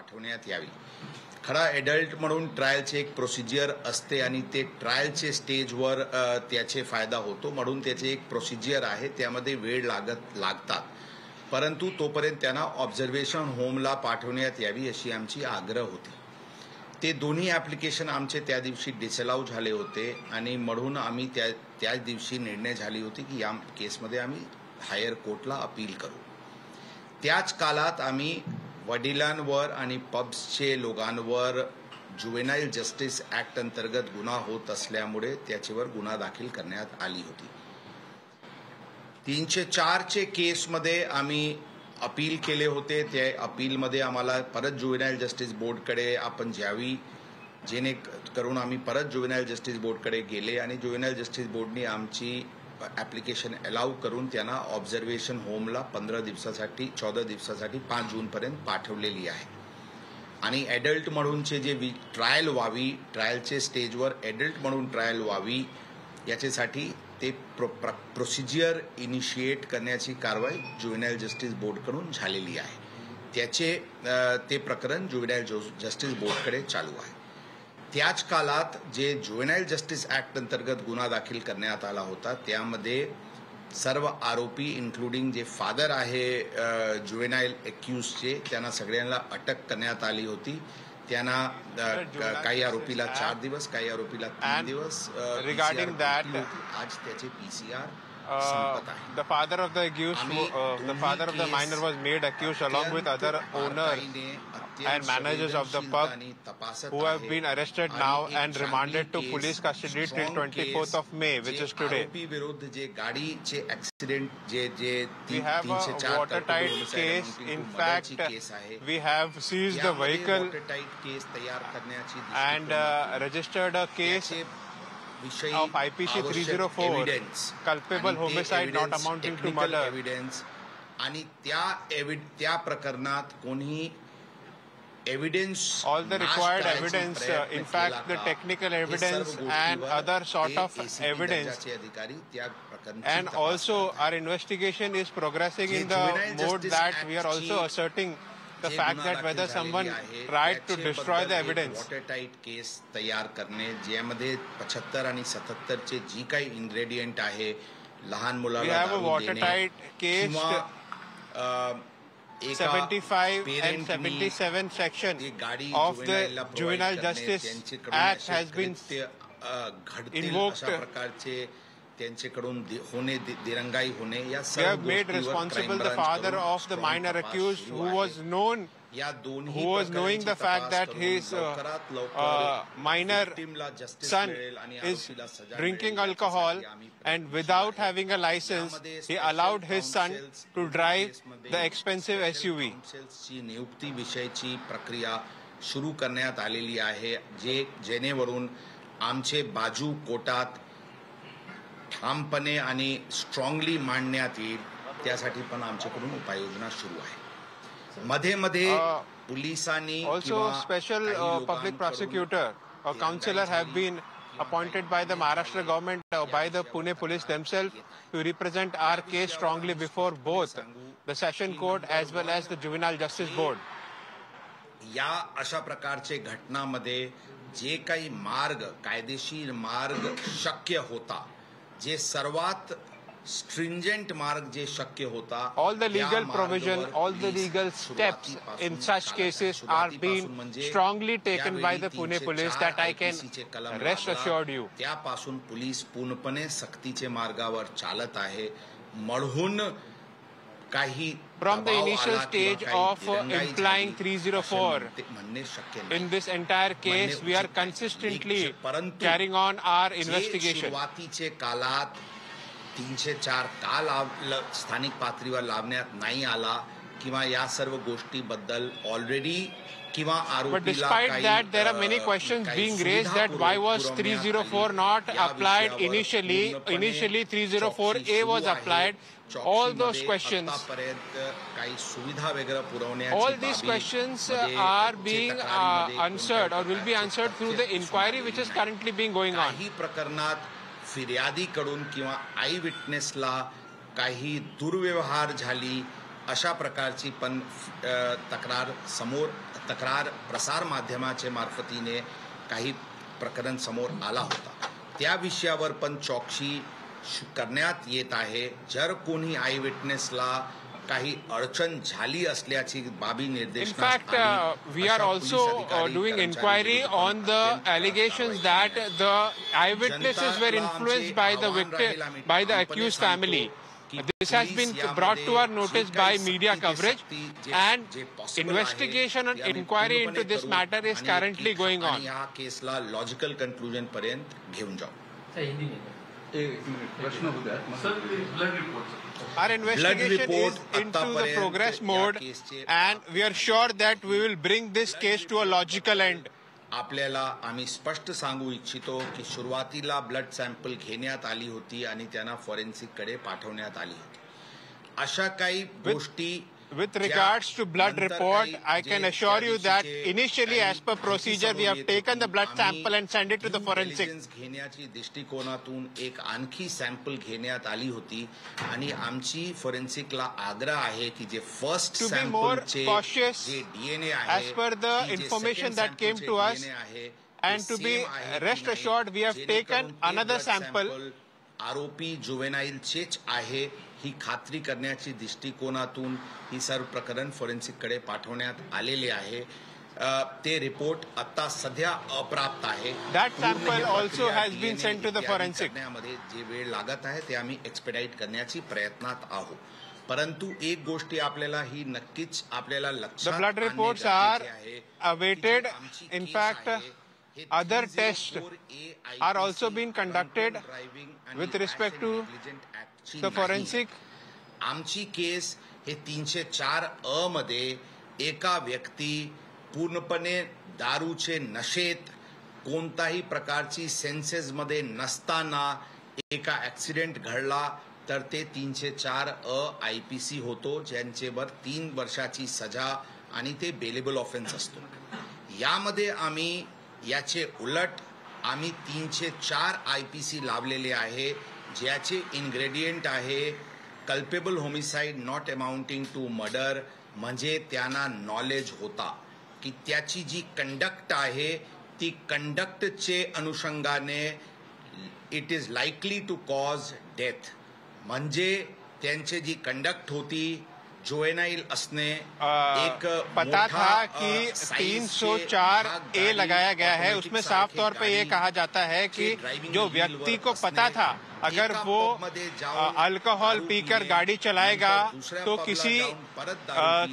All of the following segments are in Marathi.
पाठवण्यात यावी। खरा एडल्ट म्हणून ट्रायलचे एक प्रोसिजर असते आणि ते ट्रायलचे स्टेजवर त्याचे फायदा होतो, म्हणून त्याचे एक प्रोसिजर आहे, त्यामध्ये वेळ लागतात, परंतु तोपर्यंत त्यांना ऑब्झर्वेशन होमला पाठवण्यात यावी अशी आमची आग्रह होती। ते दोन्ही ॲप्लिकेशन आमचे त्या दिवशी डिसअलाउ झाले होते आणि म्हणून आम्ही त्याच दिवशी निर्णय झाली होती की या केसमध्ये आम्ही हायर कोर्टला अपील करू। त्याच काळात आम्ही वडिलांवर आणि पब्सचे लोकांवर जुवेनाईल जस्टिस ॲक्ट अंतर्गत गुन्हा होत असल्यामुळे त्याच्यावर गुन्हा दाखल करण्यात आली होती। 304 चे केसमध्ये आम्ही अपील केले होते। त्या अपीलमध्ये आम्हाला परत जुवेनाईल जस्टिस बोर्डकडे आपण ज्यावी, जेणेकरून आम्ही परत जुवेनाईल जस्टिस बोर्डकडे गेले आणि जुवेनाईल जस्टिस बोर्डने आमची ॲप्लिकेशन अलाउ करून त्यांना ऑब्झर्वेशन होमला 14 दिवसासाठी 5 जूनपर्यंत पाठवलेली आहे। आणि ॲडल्ट म्हणूनचे जे ट्रायल व्हावी, ट्रायलचे स्टेजवर ॲडल्ट म्हणून ट्रायल व्हावी याच्यासाठी ते प्रोसिजर इनिशिएट करण्याची कारवाई जुवेनाईल जस्टिस बोर्डकडून झालेली आहे। ते प्रकरण जुवेनाईल जस्टिस बोर्डकडे चालू आहे। त्याच काळात जे जुवेनाईल जस्टिस ॲक्ट अंतर्गत गुन्हा दाखल करण्यात आला होता त्यामध्ये सर्व आरोपी इन्क्लुडिंग जे फादर आहे जुवेनाईल एक्यूजचे, त्यांना सगळ्यांना अटक करण्यात आली होती। त्यांना काही आरोपीला 4 दिवस, काही आरोपीला 3 दिवस रिगार्डिंग दॅट आज त्याचे PCR the father of the accused, the father of the minor was made accused along with other owners and managers of the pub who have been arrested now and remanded to police custody till 24th of May, which is today. We have a watertight case. In fact, we have seized the vehicle and registered a case of IPC 304, culpable homicide not amounting to murder. आणि त्या प्रकरणात कोणी evidence, all the required evidence, in fact the technical evidence and other sort of evidence, and also our investigation is progressing in the mode that we are also asserting the fact that whether someone tried to destroy the evidence. watertight केस तयार करणे, ज्यामध्ये 75 आणि 77 चे जी काही इन्ग्रेडियंट आहे, लहान मुलाला we have a watertight case, 75 and 77 section of the Juvenile Justice Act has been invoked. त्यांच्याकडून होणे, दिरंगाई होणे, या सर्व We have made responsible the father of the minor accused who was knowing the fact that his minor son is drinking alcohol, and without having a license he allowed his son to drive the expensive SUV. नियुक्ती विषयीची प्रक्रिया सुरू करण्यात आलेली आहे, जेणेवरून आमचे बाजू कोर्टात ठामपणे आणि स्ट्रॉंगली मांडण्यात येईल, त्यासाठी पण आमच्याकडून उपाययोजना सुरू आहे। मध्ये पोलिसांनी also special public prosecutor or counselor have been appointed by the Maharashtra government or by the Pune police themselves to represent our case strongly before both the session court as well as the juvenile justice board. या अशा प्रकारचे घटनांमध्ये जे काही मार्ग, कायदेशीर मार्ग शक्य होता, जे सर्वात stringent मार्ग जे शक्य होता, all the legal provision, all the legal steps in such cases are being strongly taken by the Pune police, that I can rest assured you. त्यापासून पोलीस पूर्णपणे सक्तीचे मार्गावर चालत आहे, म्हणून काही from the initial stage of implying 304 in this entire case, we are consistently carrying on our investigation. सुरुवातीचे काळात 304 का स्थानिक पातळीवर लावण्यात नाही आला किंवा या सर्व गोष्टीबद्दल ऑलरेडी किंवा But despite that, there are many questions being raised that why was 304 not applied initially? Initially 304A was applied. All those questions, all these questions are being answered or will be answered through the inquiry which is currently being going on. काही प्रकरणात फिर्यादीकडून किंवा आई विटनेसला काही दुर्व्यवहार झाली अशा प्रकारची पण तक्रार प्रसार माध्यमाच्या मार्फतीने काही प्रकरण समोर आला होता. त्या विषयावर पण चौकशी करण्यात येत आहे. जर कोणी आय विटनेसला काही अडचण झाली असल्याची बाबी निर्देशनास In fact, we are also doing inquiry on the allegations that the eyewitnesses were influenced by the victim, by the accused family. This has been brought to our notice by media coverage, and investigation and inquiry into this matter is currently going on. या केसला लॉजिकल कन्क्लुजन पर्यंत घेऊन जाऊ. प्रश्न होता. Our investigation is into the progress mode, and we are sure that we will bring this case to a logical end. आपल्याला आम्ही स्पष्ट सांगू इच्छितो की सुरुवातीला ब्लड सॅम्पल घेण्यात आली होती आणि त्यांना फॉरेन्सिक कडे पाठवण्यात आली होती. अशा काही गोष्टी With regards to blood report, I can assure you that initially, as per procedure, we have taken the blood sample and sent it to the forensic. घेण्याची दृष्टिकोनातून एक आणखी सॅम्पल घेण्यात आली होती आणि आमची फॉरेन्सिकला आग्रह आहे की जे first To be more सॅम्पलचे cautious, जे DNA आहे, as per the जे information second that came sample to चे us, DNA आहे, and ते to be same आहे की rest नाही, assured, we have जेणेकरून taken ते another blood sample. आरोपी जुवेनाईलचेच आहे ही खात्री करण्याची दृष्टिकोनातून ही सर्व प्रकरण फॉरेन्सिककडे पाठवण्यात आलेले आहे. ते रिपोर्ट आता सध्या अप्राप्त आहे. That sample also has been sent to the forensic. करण्यामध्ये जे वेळ लागत आहे ते आम्ही एक्सपेडाइट करण्याची प्रयत्नात आहोत. परंतु एक गोष्टी आपल्याला ही नक्कीच आपल्याला लक्षात The blood reports are awaited. In fact, other tests are also being conducted with respect to the forensic. आमची केस हे 304 मध्ये एका व्यक्ती पूर्णपणे दारूचे नशेत कोणताही प्रकारची सेन्सेस मध्ये नसताना एका ऍक्सिडेंट घडला तर ते 304 IPC होतो, ज्यांच्यावर 3 वर्षाची सजा आणि ते बेलेबल ऑफेन्स असतो. यामध्ये आम्ही याचे उलट आम्ही 304 IPC लावलेले आहे, ज्याचे इन्ग्रेडियंट आहे culpable homicide not amounting to murder. म्हणजे त्यांना नॉलेज होता की त्याची जी कंडक्ट आहे ती कंडक्टचे अनुषंगाने it is likely to cause death. म्हणजे त्यांची जी कंडक्ट होती जुवेनाइल असणे एक पता था कि 304A लगाया गया है. उसमें साफ तौर पे ये कहा जाता है कि जो व्यक्ति को पता था अगर वो अल्कोहल पीकर गाड़ी चलाएगा तो किसी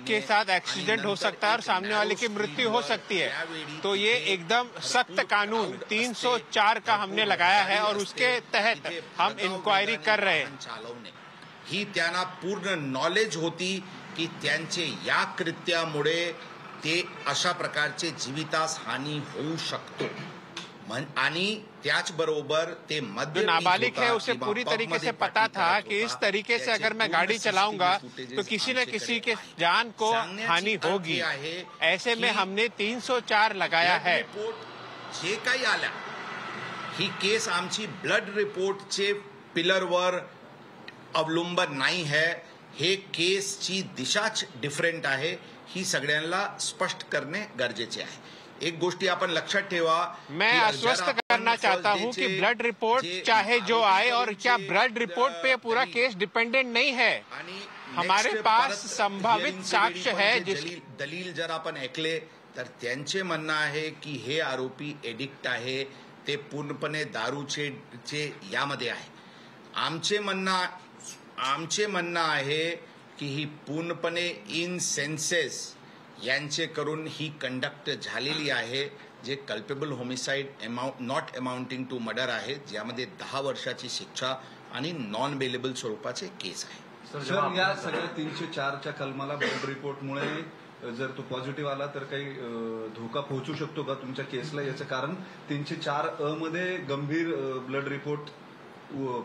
के साथ एक्सीडेंट हो सकता है और सामने वाले की मृत्यु हो सकती है. तो ये एकदम सख्त कानून 304 का हमने लगाया है और उसके तहत हम इंक्वायरी कर रहे हैं. ही त्यांना पूर्ण नॉलेज होती की त्यांचे या कृत्यामुळे ते अशा प्रकारचे जीवितास हानी होऊ शकतो. आणि त्याचबरोबर ते मद्य नाबालिग है उसे पूरी तरीके से पता था कि इस तरीके से अगर मैं गाड़ी चलाऊंगा तो किसी न किसी के जान को हानि होगी. ऐसे में हमने 304 लगाया है. जे काही आल्या ही केस आमची ब्लड रिपोर्टचे पिलरवर अवलंबन नाही है. हे केसची दिशाच डिफरंट आहे. ही सगळ्यांना स्पष्ट करणे गरजेचे आहे. एक गोष्टी आपण लक्षात ठेवा. मैं आश्वस्त करना चाहता हूं कि ब्लड रिपोर्ट चाहे जो आए और क्या ब्लड रिपोर्ट पे पूरा केस डिपेंडेंट नहीं है. हमारे पास संभावित साक्ष्य है. दलील जर आपण ऐकले तर त्यांचे म्हणणं आहे की हे आरोपी एडिक्ट आहे, ते पूर्णपणे दारूचे यामध्ये आहे. आमचे म्हणणं आहे की ही पूर्णपणे इन सेन्सेस यांचे करून ही कंडक्ट झालेली आहे, जे culpable homicide not amounting to murder आहे, ज्यामध्ये 10 वर्षाची शिक्षा आणि नॉन बेलेबल स्वरूपाचे केस आहे. सर, या सगळ्या 304च्या कलमाला ब्लड रिपोर्टमुळे जर तो पॉझिटिव्ह आला तर काही धोका पोहोचू शकतो का तुमच्या केसला? याचं कारण 304 मध्ये गंभीर ब्लड रिपोर्ट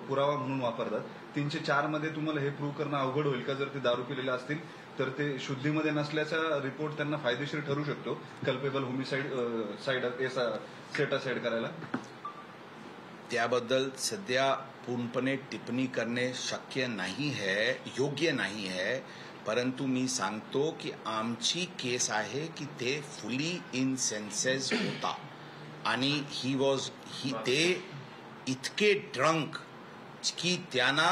पुरावा म्हणून वापरतात. 304 मध्ये तुम्हाला हे प्रूव्ह करणं अवघड होईल का? जर ते दारू पिलेले असतील तर ते शुद्धीमध्ये नसल्याचा रिपोर्ट त्यांना फायदेशीर ठरू शकतो कल्पेबल होमिसाइड सेट असाइड करायला. त्याबद्दल सध्या पूर्णपणे टिप्पणी करणे शक्य नाही है, योग्य नाही है. परंतु मी सांगतो की आमची केस आहे की ते फुली इन सेन्सेस होता आणि ते इतके ड्रंक की त्यांना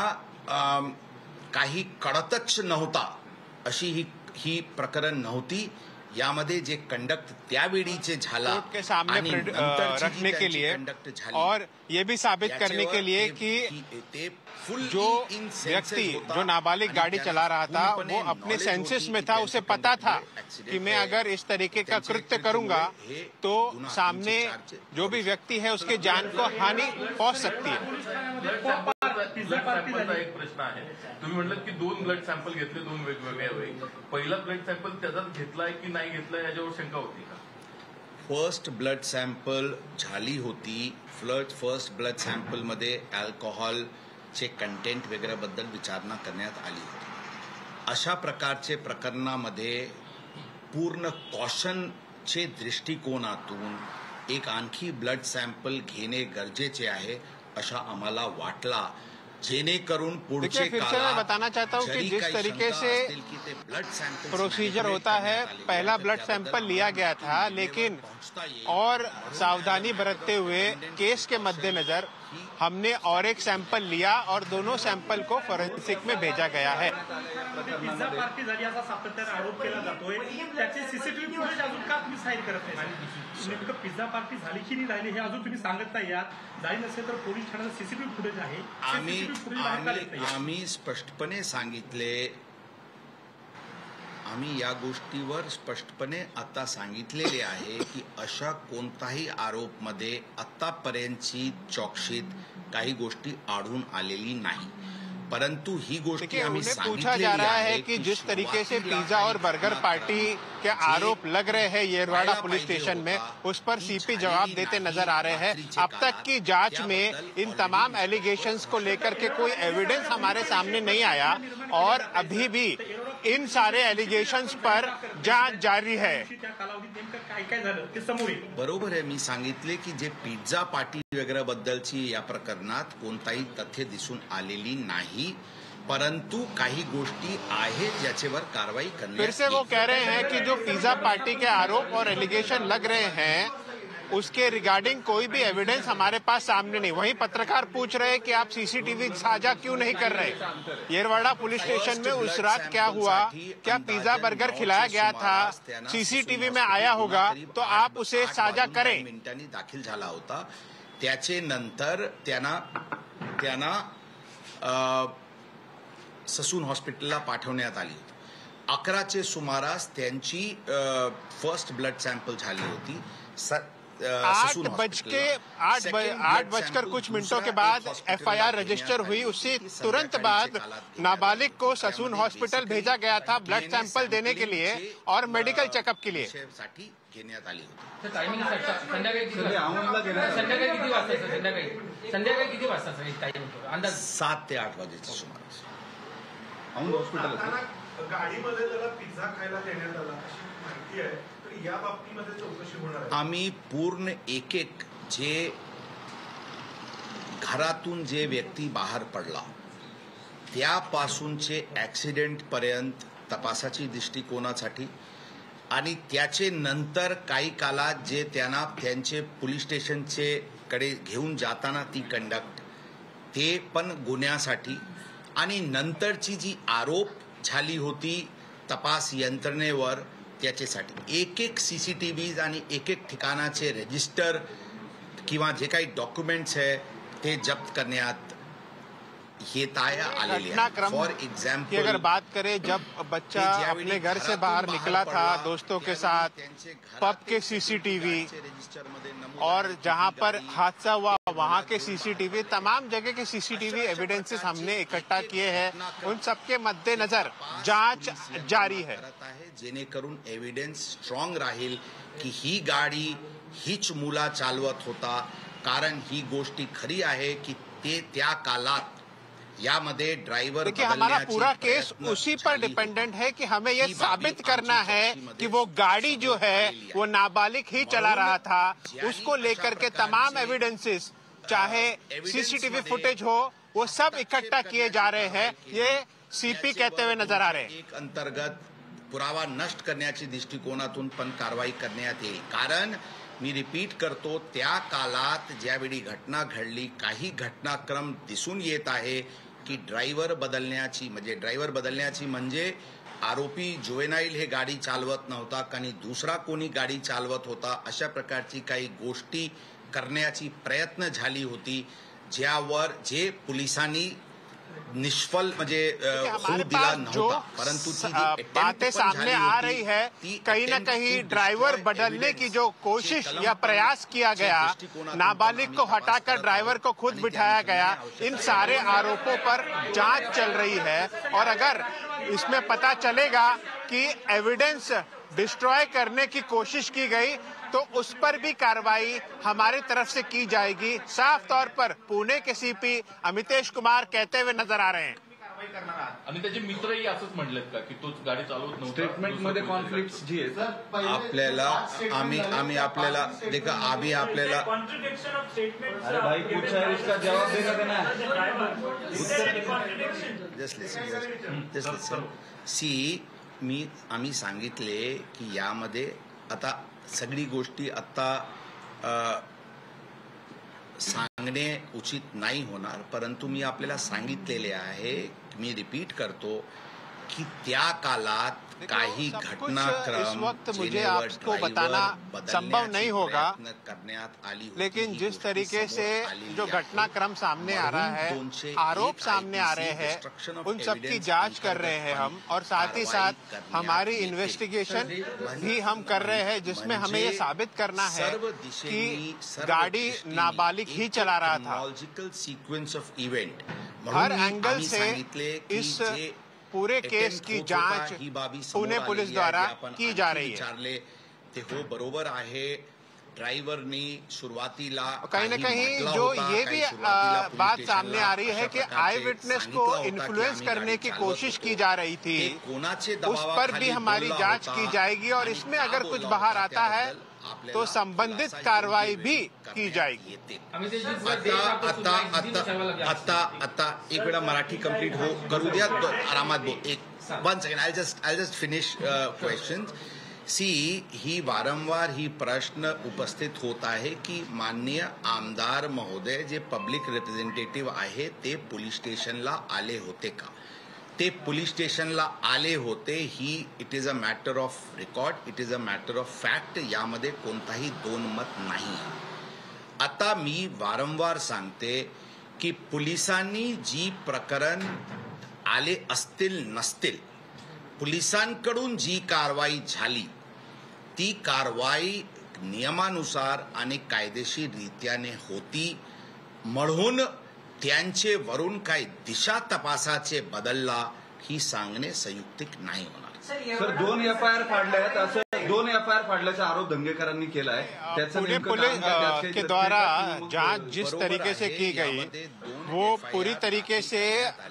काही कळतच नव्हता अशी ही प्रकरण नव्हती. यामध्ये जे कंडक्ट त्यावेळीचे झाला कोर्ट के सामने रखने के लिए और ये भी साबित करने के लिए कि जो व्यक्ति जो नाबालिग गाड़ी चला रहा था वो अपने सेंसेस में था, उसे पता था कि मैं अगर इस तरीके का कृत्य करूंगा तो सामने जो भी व्यक्ति है उसके जान को हानि पहुंच सकती है. एक प्रश्न आहे, तुम्ही म्हटलं की 2 ब्लड सॅम्पल घेतले, 2 वेगवेगळे वेळी. पहिला ब्लड सॅम्पल त्याच्यात घेतलाय की नाही घेतलाय याच्यावर शंका होती का? फर्स्ट ब्लड सॅम्पल झाली होती. फर्स्ट ब्लड सॅम्पल मध्ये अल्कोहोलचे कंटेंट वगैरे बद्दल विचारणा करण्यात आली होती. अशा प्रकारचे प्रकरणामध्ये पूर्ण कॉशनचे दृष्टिकोनातून एक आणखी ब्लड सॅम्पल घेणे गरजेचे आहे अशा आम्हाला वाटला, जेणेकरून पुढचे मैं बताना चाहता हूं कि जिस तरीके से प्रोसीजर होता है, पहला ब्लड सैंपल लिया गया था, लेकिन और सावधानी बरतते हुए केस के मद्देनजर हमने और एक सैंपल लिया और दोनों सैंपल को फॉरेंसिक में भेजा गया है. पिझ्झा पार्टी झाली असा सातत्याने आरोप केला जातोय, त्याचे सीसीटीव्ही फुटेज अजून का तुम्ही साईड करत नाही? नेमकं पिझ्झा पार्टी झाली की नाही राहिली हे अजून तुम्ही सांगत नाही यात. झाली नसेल तर पोलीस ठाण्याचं सीसीटीव्ही फुटेज आहे. आम्ही स्पष्टपणे सांगितले, आम्ही या गोष्टीवर स्पष्टपणे आता सांगितलेले आहे की अशा कोणताही आरोपमध्ये आतापर्यंतची चौकशीत काही गोष्टी आढळून आलेली नाही. परंतु ही गोष्ट उन्हें पूछा जा रहा है कि जिस तरीके से पिज्जा और बर्गर पार्टी के आरोप लग रहे हैं येरवाड़ा पुलिस स्टेशन में, उस पर सीपी जवाब देते नजर आ रहे हैं. अब तक की जांच में इन तमाम एलिगेशंस को लेकर के कोई एविडेंस हमारे सामने नहीं आया और अभी भी इन सारे एलिगेशंस पर जांच जारी है. बरोबर आहे, मी सांगितले की जे पिझ्झा पार्टी वगैरे बद्दलची या प्रकरणात कोणताही तथ्य दिसून आलेली नाही, परंतु काही गोष्टी आहेत ज्याच्यावर कारवाई करण्यात. फिर से वो कह रहे हैं कि जो पिज्जा पार्टी के आरोप और एलिगेशन लग रहे हैं उसके रिगार्डिंग कोई भी एविडेंस हमारे पास सामने नहीं. वहीं पत्रकार पूछ रहे हैं कि आप सीसीटीवी साझा क्यों नहीं कर रहे? येरवाड़ा पुलिस स्टेशन में उस रात क्या हुआ? क्या पिज्जा बर्गर खिलाया गया था? सीसीटीवी में आया होगा तो आप उसे साझा करें. मिनिटांनी दाखल झाला होता. त्याचे नंतर त्यांना ससून हॉस्पिटलला पाठवण्यात आली होती. 11चे सुमारास त्यांची फर्स्ट ब्लड सॅम्पल झाली होती. 8 कुछ मिनटों के बाद एफआईआर रजिस्टर हुई. उससे तुरंत बाद नाबालिग को ससून हॉस्पिटल भेजा गया था ब्लड सैंपल देने के लिए और मेडिकल चेकअप के लिए. घेण्यात आली होती. संध्याकाळी किती वाजता अंदाज? 7 ते 8 वाजेच्या सुमारास औंध हॉस्पिटल. गाडीमध्ये त्याला पिझ्झा खायला देण्यात आला अशी माहिती आहे, तर या बाबतीमध्ये चौकशी होणार आहे. आम्ही पूर्ण एक जे घरातून जे व्यक्ती बाहेर पडला त्यापासूनचे ऍक्सिडेंट पर्यंत तपासाची दृष्टिकोनासाठी आणि त्याचे नंतर काही काळात जे त्यांना त्यांचे पोलीस स्टेशनचे कडे घेऊन जाताना ती कंडक्ट ते पण गुन्ह्यासाठी आणि नंतरची जी आरोप झाली होती तपास यंत्रणेवर त्याच्यासाठी एक सीसीटीव्ही आणि एक ठिकाणाचे रजिस्टर किंवा जे काही डॉक्युमेंट्स आहे ते जप्त करण्यात येत आलेले हैं. फॉर एग्जाम्पल अगर बात करें, जब बच्चा अपने घर से बाहर निकला था दोस्तों के साथ, पब के सीसीटीवी और जहां पर हादसा हुआ वहां के सीसीटीवी, तमाम जगह के सीसीटीवी एविडेंसेस हमने इकट्ठा किए हैं. उन सबके मद्देनजर जांच जारी है. जेणेकरून एव्हिडन्स स्ट्रॉंग राहील की ही गाडी हीच मुला चालवत होता. कारण ही गोष्टी खरी आहे की ते त्या काळात यामध्ये ड्राइवर. देखिए, हमारा पूरा केस उसी पर डिपेंडेंट है कि हमें ये साबित करना है कि वो गाड़ी जो है वो नाबालिग ही चला रहा था. उसको लेकर के तमाम एविडेंसेस, चाहे सीसीटीवी फुटेज हो, वो सब इकट्ठा किए जा रहे हैं. ये सीपी कहते हुए नजर आ रहे हैं। एक अंतर्गत पुरावा नष्ट करण्याची दृष्टिकोनातून पण कारवाई करण्यात येईल, कारण मी रिपीट करतो, त्या काळात ज्यावेळी घटना घडली काही घटनाक्रम दिसून येत आहे की ड्रायव्हर बदलण्याची म्हणजे आरोपी जुवेनाईल हे गाडी चालवत नव्हता आणि दुसरा कोणी गाडी चालवत होता, अशा प्रकारची काही गोष्टी करण्याची प्रयत्न झाली होती, ज्यावर जे पोलिसांनी निष्फल म्हणजे हमारे पास जो बातें सामने आ रही है, कहीं न कहीं ड्राइवर बदलने की जो कोशिश या प्रयास किया गया, नाबालिग को हटाकर ड्राइवर को खुद बिठाया गया, इन सारे आरोपों पर जांच चल रही है। और अगर इसमें पता चलेगा कि एविडेंस डिस्ट्रॉय करने की कोशिश की गई तो उस पर भी कार्रवाई हमारी तरफ से की जाएगी। साफ तौर पर पुणे के सीपी अमितेश कुमार कहते हुए नजर आ रहे हैं। आणि त्याचे मित्रही असंच म्हणलेत का की तोच गाडी चालवत नव्हता? स्टेटमेंट मध्ये कॉन्फ्लिक्ट जी आहे आपल्याला आम्ही आपल्याला देखा आम्ही आपल्याला अरे भाई पूछा है, इसका जवाब देगा देना है। जस्ट लिसन आम्ही सांगितले की यामध्ये आता सगळी गोष्टी आता सांगणे उचित नाही होणार, परंतु मी आपल्याला सांगितलेले आहे, मी रिपीट करतो कि त्या काळात काही घटनाक्रम इस वक्त मुझे आपको बताना संभव नहीं होगा, लेकिन जिस तरीके से जो घटनाक्रम सामने आ रहा है, आरोप सामने आ रहे हैं, उन सब की जांच कर रहे हैं हम, और साथ ही साथ हमारी इन्वेस्टिगेशन भी हम कर रहे हैं, जिसमें हमें ये साबित करना है कि गाड़ी नाबालिग ही चला रहा था। हर एंगल से इस पूरे केस की जांच पुणे पुलिस द्वारा की जा रही है। ते हो बरोबर आहे, ड्रायव्हरनी सुरुवातीला कहीं न कहीं जो ये भी बात सामने आ रही है कि आई विटनेस को इन्फ्लुएंस करने की कोशिश की जा रही थी, उस पर भी हमारी जांच की जाएगी, और इसमें अगर कुछ बाहर आता है तो संबंधित कार्रवाई भी की जाएगी। आता एक वेळा मराठी कंप्लीट हो करू द्या, आरामात बोल। एक 1 second, I just finish question. ही वारंवार ही प्रश्न उपस्थित होत आहे की माननीय आमदार महोदय जे पब्लिक रिप्रेझेंटेटिव्ह आहे ते पोलीस स्टेशनला आले होते का? ते पोलीस स्टेशनला आले होते, ही it is a matter of record, it is a matter of fact, यामध्ये कोणताही दोन मत नाही। आता मी वारंवार सांगते की पोलिसांनी जी प्रकरण आले असतील नसतील, पोलिसांकडून जी कारवाई झाली ती कारवाई नियमानुसार आणि कायदेशीर रीत्याने होती, म्हणून त्यांचे वरून काय दिशा तपासाचे बदलला ही सांगणे संयुक्तिक नाही होणार। सर 2 एफआयआर फाडल्यात, असं 2 एफआयआर फाडल्याचा आरोप दंगेकरांनी केला है। पुणे पुलिस के द्वारा जांच जिस तरीके से की गई वो पूरी तरीके से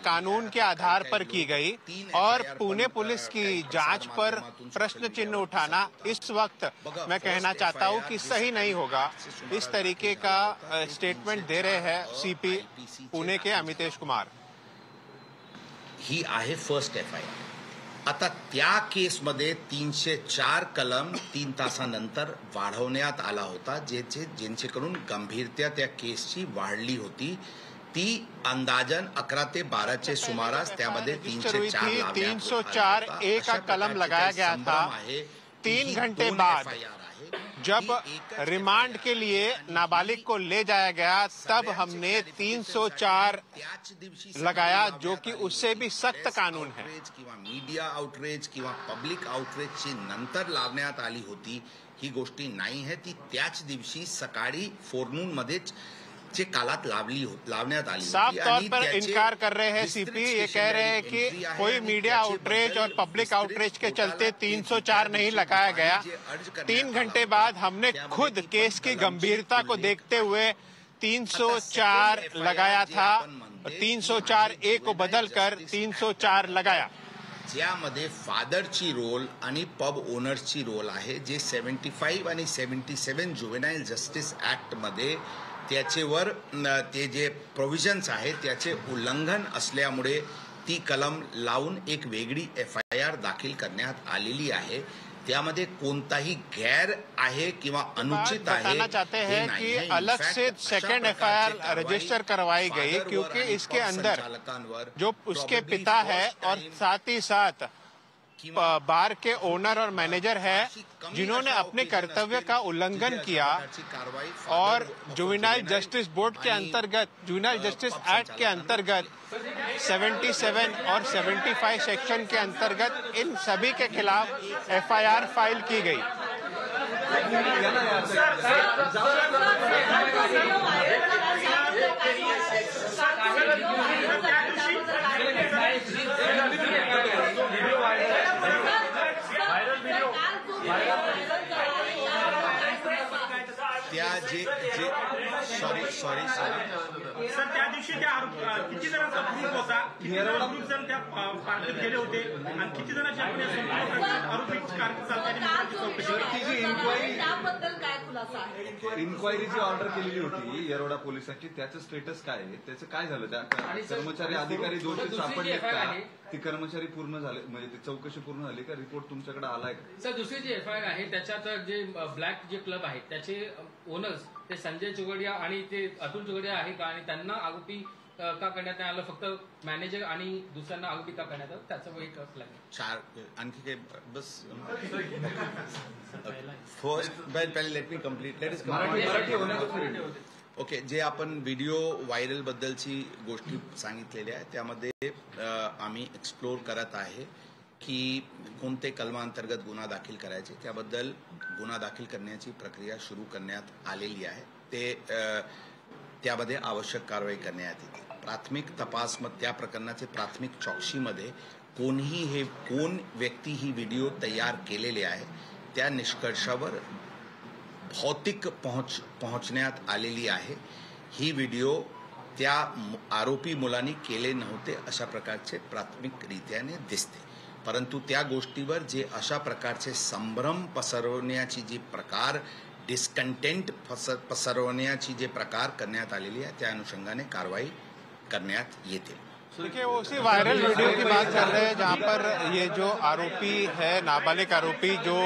कानून के आधार पर की गई, और पुणे पुलिस की जांच पर प्रश्न चिन्ह उठाना इस वक्त मैं कहना चाहता हूं कि सही नहीं होगा। इस तरीके का स्टेटमेंट दे रहे हैं सीपी पुणे के अमितेश कुमार। ही आहे फर्स्ट एफआयआर। आता त्या केसमध्ये 304 कलम 3 तासानंतर वाढवण्यात आला होता, ज्यांच्याकडून गंभीरता त्या केसची वाढली होती। ती अंदाजन 11 ते 12 सुमारास त्यामध्ये 304 ए का कलम लगाया गया था। 3 घंटे बाद जब रिमांड के लिए नाबालिग को ले जाया गया, तब हमने 304 लगाया, जो कि उससे भी सख्त कानून है। किंवा मीडिया आउटरीच किंवा पब्लिक आउटरीचची नंतर लावण्यात आली होती, ही गोष्टी नाही है। ती त्याच दिवशी सकाळी फोरनून मध्येच चे कालात लावण्यात आली। साफ तौर पर इनकार कर रहे हैं सीपी, ये कह रहे हैं कि कोई मीडिया आउटरीच और पब्लिक आउटरीच के चलते 304 नहीं लगाया गया। 3 घंटे बाद हमने खुद केस की गंभीरता को देखते हुए 304 लगाया था, 304 ए को बदलकर 304 लगाया। ज्यामध्ये फादरची रोल आणि पब ओनर्सची रोल आहे, जे 75 आणि 77 जुवेनाईल जस्टिस ऍक्ट मध्ये त्याचेवर ते जे प्रोव्हिजन्स आहेत त्याचे उल्लंघन असल्यामुळे ती कलम लावून एक वेगळी FIR दाखल करण्यात आलेली आहे. त्यामध्ये कोणताही गैर आहे किंवा अनुचित आहे बताना चाहते हैं कि अलग से सेकंड FIR रजिस्टर करवाई गई क्योंकि इसके अंदर जो उसके पिता है और साथ ही साथ बार के ओनर और मैनेजर है जिन्होंने अपने कर्तव्य का उल्लंघन किया और जुवेनाइल जस्टिस बोर्ड के अंतर्गत जुवेनाइल जस्टिस एक्ट के अंतर्गत 77 और 75 सेक्शन के अंतर्गत इन सभी के खिलाफ FIR फाइल की गई. सॉरी सर त्या दिवशी त्या किती जणांचा ग्रुप होता, किती ग्रुप जण त्या पार्टीत गेले होते आणि किती जणांची आपण या संपूर्ण आरोपी कारकीर्द त्याबद्दल काय खुलासा आहे? इन्क्वायरीची ऑर्डर केलेली होती येरवडा पोलिसांची, त्याचं स्टेटस काय आहे, त्याचं काय झालं, त्या कर्मचारी अधिकारी दोषी सापडले का, ती कर्मचारी पूर्ण झाले म्हणजे ती चौकशी पूर्ण झाली का, रिपोर्ट तुमच्याकडे आलाय का? सर दुसरी जी FIR आहे त्याच्यात जे ब्लॅक जे क्लब आहेत त्याचे ओनर्स ते संजय चोगडिया आणि ते अतुल चोगडिया आहे का, आणि त्यांना आरोपी का करण्यात नाही आलं, फक्त मॅनेजर आणि दुसऱ्यांना आरोपी का करण्यात आलं त्याचं एक चार आणखी काही बस फर्स्ट पहिले let me complete let is okay. जे आपण व्हिडिओ व्हायरल बद्दलची गोष्टी सांगितलेल्या आहेत त्यामध्ये आम्ही एक्सप्लोर करत आहे की कोणते कलमांतर्गत गुन्हा दाखल करायचे, त्याबद्दल गुन्हा दाखल करण्याची प्रक्रिया सुरू करण्यात आलेली आहे. ते त्यामध्ये आवश्यक कारवाई करण्यात येते. प्राथमिक तपास त्या प्रकरणाचे प्राथमिक चौकशीमध्ये कोण व्यक्ती ही व्हिडिओ तयार केलेले आहे त्या निष्कर्षावर भौतिक पोहोचण्यात आलेली आहे. ही व्हिडिओ त्या आरोपी मुलांनी केले नव्हते अशा प्रकारचे प्राथमिकरित्याने दिसते, परंतु त्या गोष्टीवर जे अशा प्रकारचे संभ्रम पसरवण्याची जी प्रकार डिस्कंटेंट पसरवण्याची जे प्रकार करण्यात आलेली है त्या अनुषंगाने कार्रवाई करण्यात येतील. देखिए वो उसी वायरल वीडियो की बात कर रहे हैं जहां पर ये जो आरोपी है नाबालिग आरोपी जो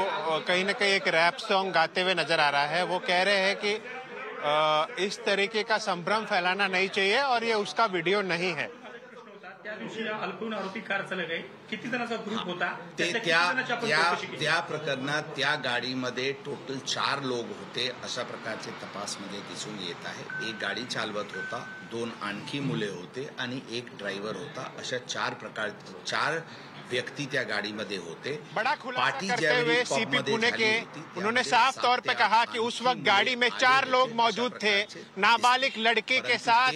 कहीं न कहीं एक रैप सॉन्ग गाते हुए नजर आ रहा है, वो कह रहे हैं कि इस तरीके का संभ्रम फैलाना नहीं चाहिए और ये उसका वीडियो नहीं है. त्या दिवशी अल्पवयीन आरोपी कार चालक आहे, किती जणांचा ग्रुप होता, त्या प्रकरणात त्या गाडीमध्ये टोटल 4 लोक होते अशा प्रकारचे तपासमध्ये दिसून येत आहे. एक गाडी चालवत होता, 2 आणखी मुले होते आणि एक ड्रायव्हर होता. अशा 4 व्यक्ति त्या गाड़ी में होते. बड़ा खुलासा करते हुए सीपी पुणे के उन्होंने साफ तौर पे कहा कि उस वक्त गाड़ी में 4 लोग मौजूद थे, नाबालिग लड़की के साथ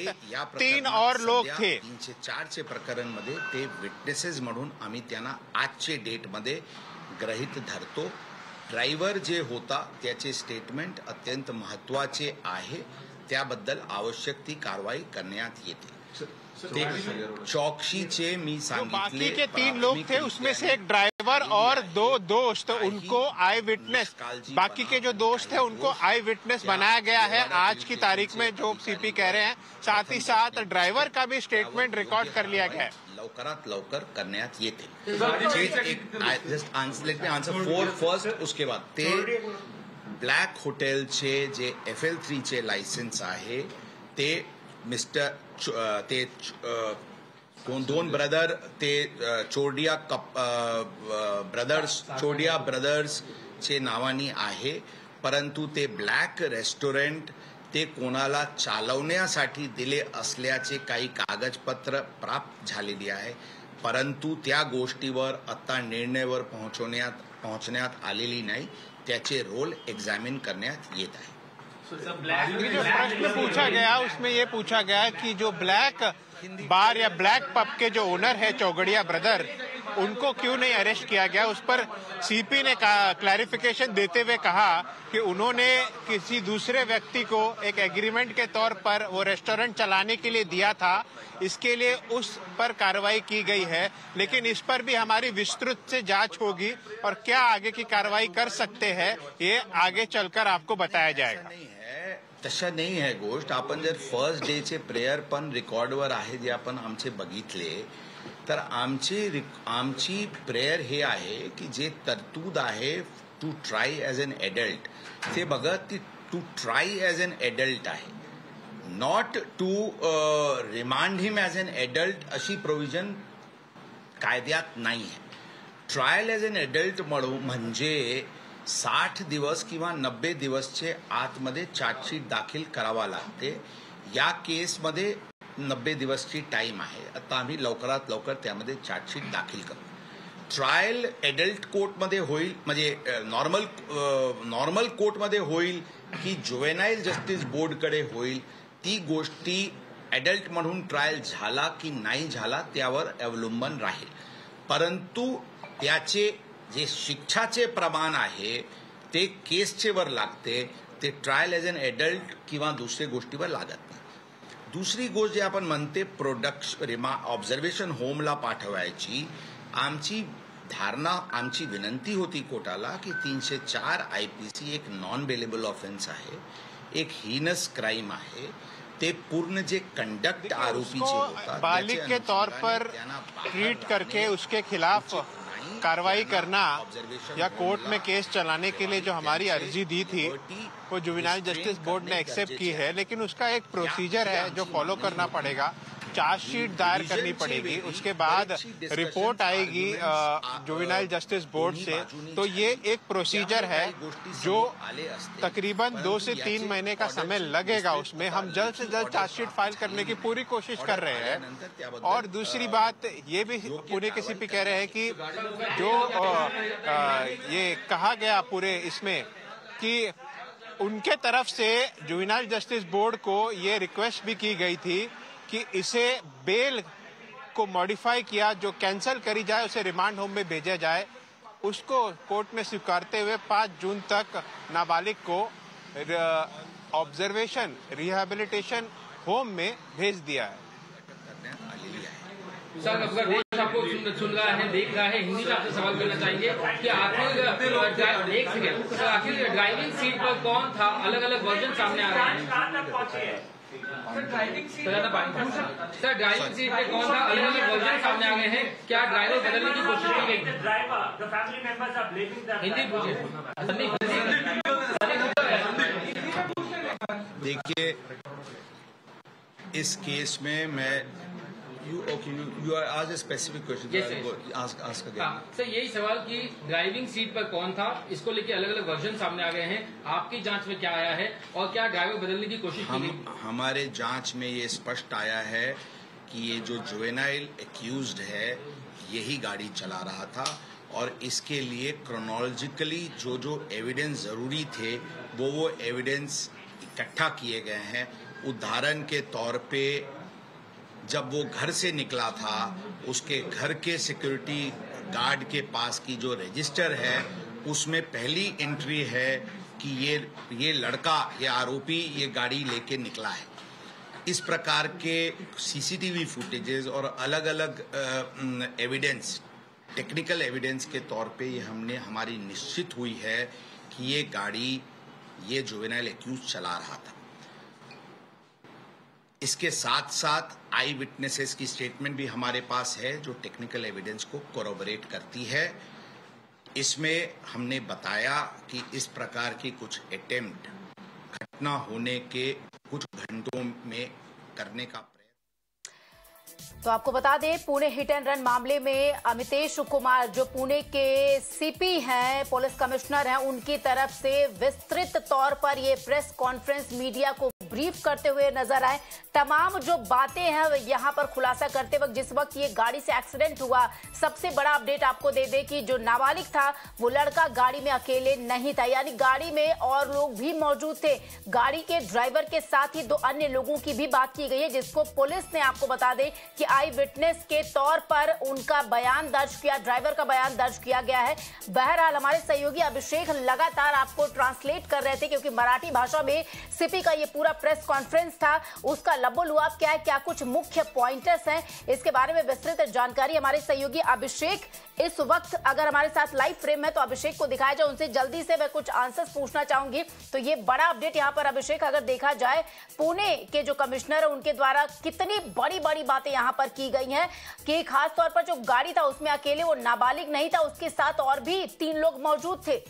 3 और लोग थे. 304 प्रकरण मध्ये ते विटनेसेस म्हणून आम्ही त्यांना आजचे डेट मध्ये गृहीत धरतो. ड्रायव्हर जे होता त्याचे स्टेटमेंट अत्यंत महत्वाचे आहे, त्याबद्दल आवश्यक ती कारवाई करण्यात येते. चौकसी चे मी बाकी के 3 लोग थे, उसमें से एक ड्राइवर और 2 दोस्त, उनको आई विटनेस, बाकी के जो दोस्त थे उनको आई विटनेस बनाया गया है आज की तारीख में, जो सीपी कह रहे हैं. साथ ही साथ ड्राइवर का भी स्टेटमेंट रिकॉर्ड कर लिया गया है. लवकरात लवकर करण्यात येते. लेट मी आन्सर फर्स्ट, उसके बाद ते ब्लॅक हॉटेलचे जे FL3 चे लायसन्स आहे ते मिस्टर ते 2 ब्रदर ते चोरडिया ब्रदर्स चे नावानी आहे, परंतु ते ब्लॅक रेस्टॉरंट ते कोणाला चालवण्यासाठी दिले असल्याचे काही कागदपत्र प्राप्त झालेली आहे, परंतु त्या गोष्टीवर आता निर्णयावर पोहोचण्यात आलेली नाही. त्याचे रोल एग्जामिन करण्यात येत आहे. जो प्रश्न पूछा गया उसमें ये पूछा गया कि जो ब्लैक बार या ब्लैक पब के जो ओनर है चौगडिया ब्रदर, उनको क्यों नहीं अरेस्ट किया गया. उस पर सीपी ने क्लैरिफिकेशन देते हुए कहा कि उन्होंने किसी दूसरे व्यक्ति को एक एग्रीमेंट के तौर पर वो रेस्टोरेंट चलाने के लिए दिया था, इसके लिए उस पर कार्रवाई की गई है, लेकिन इस पर भी हमारी विस्तृत से जांच होगी और क्या आगे की कार्रवाई कर सकते हैं ये आगे चलकर आपको बताया जाएगा. तशा नाही आहे गोष्ट. आपण जर फर्स्ट डे चे प्रेयर पण रेकॉर्डवर आहे जे आपण आमचे बघितले, तर आमची प्रेयर हे आहे की जे तरतूद आहे to try as an adult ते बघत ती to try as an adult आहे, not to remand him as an adult अशी प्रोव्हिजन कायद्यात नाही आहे. ट्रायल ॲज एन एडल्ट म्हणजे 60 दिवस किंवा 90 दिवसचे आतमध्ये चार्जशीट दाखल करावा लागते. या केसमध्ये 90 दिवसची टाइम आहे. आता आम्ही लवकरात लवकर त्यामध्ये चार्जशीट दाखल करू. ट्रायल एडल्ट कोर्टमध्ये होईल म्हणजे नॉर्मल कोर्टमध्ये होईल की जुवेनाईल जस्टिस बोर्डकडे होईल, ती गोष्टी एडल्ट म्हणून ट्रायल झाला की नाही झाला त्यावर अवलंबून राहील. परंतु त्याचे जे शिक्षाचे प्रमाण आहे ते केसचे वर लागते, ते ट्रायल ॲज एन एडल्ट किंवा दुसऱ्या गोष्टीवर लागत नाही. दुसरी गोष्ट जे आपण म्हणते ऑब्झर्वेशन होमला पाठवायची, आमची धारणा आमची विनंती होती कोर्टाला की 304 IPC एक नॉन बेलेबल ऑफेन्स आहे, एक हीनस क्राइम आहे. ते पूर्ण जे कंडक्ट आरोपीचे होता बालिग के तौर पर ट्रीट करके उसके खिलाफ कार्रवाई करना या कोर्ट में केस चलाने के लिए जो हमारी अर्जी दी थी वो जुवेनाइल जस्टिस बोर्ड ने एक्सेप्ट की है, लेकिन उसका एक प्रोसीजर है जो फॉलो करना पड़ेगा. चार्जशीट दायर करनी पड़ेगी, उसके बाद रिपोर्ट आएगी जुवेनाइल जस्टिस बोर्ड से. तो ये एक प्रोसीजर है जो तकरीबन 2 से 3 महीने का समय लगेगा. उसमें हम जल्द से जल्द चार्जशीट फाइल करने की पूरी कोशिश कर रहे हैं. और दूसरी बात ये भी पुणे के CP कह रहे हैं कि जो ये कहा गया पूरे इसमें कि उनके तरफ से जुवेनाइल जस्टिस बोर्ड को ये रिक्वेस्ट भी की गई थी कि इसे बेल को मॉडिफाई किया, जो कैंसिल करी जाए उसे रिमांड होम में भेजा जाए. उसको कोर्ट में स्वीकारते हुए 5 जून तक नाबालिग को ऑब्जर्वेशन रिहैबिलिटेशन होम में भेज दिया है. सर, अगर देश आपको सुन रहा है, देख रहा है, हिंदी में आपसे सवाल करना चाहेंगे कि आखिर एक सेकेंड सर, आखिर ड्राइविंग सीट पर कौन था? अलग अलग वर्जन सामने आ रहे हैं. सर, ड्राइविंग सीट पे कौन था? अलग अलग वर्जन सामने आ गए हैं. क्या ड्राइवर बदलने की कोशिश की गई? हिंदी पूछिए. देखिए, इस केस में मैं you asked a specific question. Yes, ask again. Sir, यही सवाल कि ड्राइविंग सीट पर कौन था, इसको लेके अलग अलग वर्जन सामने आ गए हैं. आपकी जांच में क्या आया है और क्या ड्राइवर बदलने की कोशिश की गई? हमारे जांच में ये स्पष्ट आया है कि ये जो जुवेनाइल एक्यूज्ड है यही गाड़ी चला रहा था और इसके लिए क्रोनोलॉजिकली जो एविडेंस जरूरी थे वो एविडेंस इकट्ठा किए गए हैं. उदाहरण के तौर पे जब वो घर से निकला था, उसके घर के सिक्योरिटी गार्ड के पास की जो रजिस्टर है उसमें पहली एंट्री है कि ये लड़का, ये आरोपी ये गाड़ी लेके निकला है. इस प्रकार के CCTV फुटेजेस और अलग अलग एविडेंस, टेक्निकल एविडेंस के तौर पे ये हमारी निश्चित हुई है कि ये गाड़ी ये जुवेनाइल एक्यूज चला रहा था. इसके साथ साथ आई विटनेसेस की स्टेटमेंट भी हमारे पास है जो टेक्निकल एविडेंस को कोरोबोरेट करती है. इसमें हमने बताया कि इस प्रकार की कुछ अटेम्प्ट घटना होने के कुछ घंटों में करने का प्रयास. तो आपको बता दें, पुणे हिट एंड रन मामले में अमितेश कुमार जो पुणे के CP हैं, पुलिस कमिश्नर हैं, उनकी तरफ से विस्तृत तौर पर ये प्रेस कॉन्फ्रेंस मीडिया को ब्रीफ करते हुए नजर आए. तमाम जो बातें हैं यहां पर खुलासा करते वक्त, जिस वक्त ये गाड़ी से एक्सीडेंट हुआ, सबसे बड़ा अपडेट आपको दे दे कि जो नाबालिग था वो लड़का गाड़ी में अकेले नहीं था, यानी गाड़ी में और लोग भी मौजूद थे. गाड़ी के ड्राइवर के साथ ही 2 अन्य लोगों की भी बात की गई है, जिसको पुलिस ने आपको बता दें कि आई विटनेस के तौर पर उनका बयान दर्ज किया, ड्राइवर का बयान दर्ज किया गया है. बहरहाल हमारे सहयोगी अभिषेक लगातार आपको ट्रांसलेट कर रहे थे क्योंकि मराठी भाषा में CP का ये पूरा प्रेस कॉन्फ्रेंस था. उसका लबोलुआब क्या है, क्या कुछ मुख्य पॉइंटर्स हैं, इसके बारे में विस्तृत जानकारी हमारे सहयोगी अभिषेक इस वक्त अगर हमारे साथ लाइव फ्रेम है तो अभिषेक को दिखाया जाए. उनसे जल्दी से मैं कुछ आंसर्स पूछना चाहूंगी. तो ये बड़ा अपडेट यहाँ पर अभिषेक अगर देखा जाए, पुणे के जो कमिश्नर है उनके द्वारा कितनी बड़ी बड़ी बातें बातें यहाँ पर की गई हैं कि खास तौर पर जो गाड़ी था उसमें अकेले वो नाबालिग नहीं था, उसके साथ और भी 3 लोग मौजूद थे।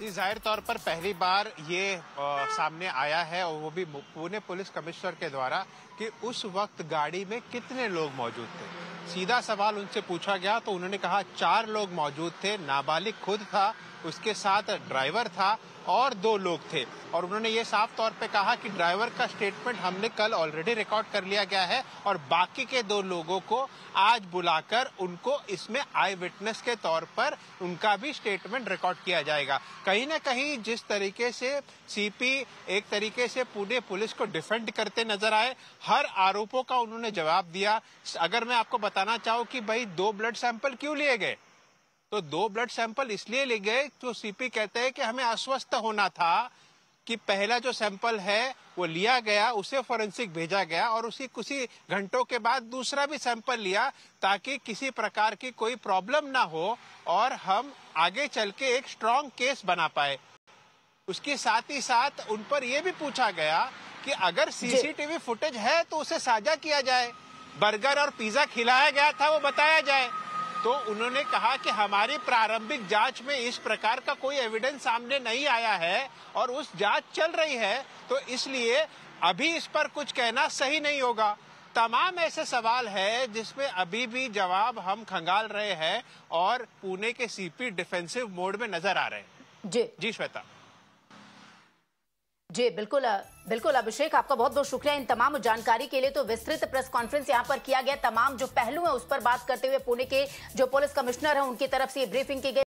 जाहिर तौर पर पहली बार ये सामने आया है, और वो भी पुणे पुलिस कमिश्नर के द्वारा, कि उस वक्त गाड़ी में कितने लोग मौजूद थे। सीधा सवाल उनसे पूछा गया तो उन्होंने कहा 4 लोग मौजूद थे, नाबालिग खुद था, उसके साथ ड्राइवर था और 2 लोग थे। और उन्होंने ये साफ तौर पे कहा कि ड्राइवर का स्टेटमेंट हमने कल ऑलरेडी रिकॉर्ड कर लिया गया है और बाकी के 2 लोगों को आज बुलाकर उनको इसमें आई विटनेस के तौर पर उनका भी स्टेटमेंट रिकॉर्ड किया जाएगा। कहीं ना कहीं जिस तरीके से सीपी एक तरीके से पुणे पुलिस को डिफेंड करते नजर आए, हर आरोपों का उन्होंने जवाब दिया। अगर मैं आपको बताना चाहूँ कि भाई 2 ब्लड सैंपल क्यों लिए गए, तो 2 ब्लड सैंपल इसलिए ले गए, तो सीपी कहते हैं कि हमें आश्वस्त होना था कि पहला जो सैंपल है वो लिया गया, उसे फॉरेंसिक भेजा गया और उसी कुछ घंटों के बाद दूसरा भी सैंपल लिया, ताकि किसी प्रकार की कोई प्रॉब्लम ना हो और हम आगे चल के एक स्ट्रांग केस बना पाए। उसके साथ ही साथ उन पर यह भी पूछा गया कि अगर सीसीटीवी फुटेज है तो उसे साझा किया जाए, बर्गर और पिज्जा खिलाया गया था वो बताया जाए। तो उन्होंने कहा कि हमारी प्रारंभिक जांच में इस प्रकार का कोई एविडेंस सामने नहीं आया है और उस जांच चल रही है, तो इसलिए अभी इस पर कुछ कहना सही नहीं होगा। तमाम ऐसे सवाल है जिसमें अभी भी जवाब हम खंगाल रहे हैं और पुणे के सीपी डिफेंसिव मोड में नजर आ रहे हैं। जी श्वेता। जी बिल्कुल बिल्कुल अभिषेक, आपका बहुत बहुत शुक्रिया इन तमाम जानकारी के लिए। तो विस्तृत प्रेस कॉन्फ्रेंस यहां पर किया गया, तमाम जो पहलू है उस पर बात करते हुए पुणे के जो पुलिस कमिश्नर है उनकी तरफ से ये ब्रीफिंग की गई।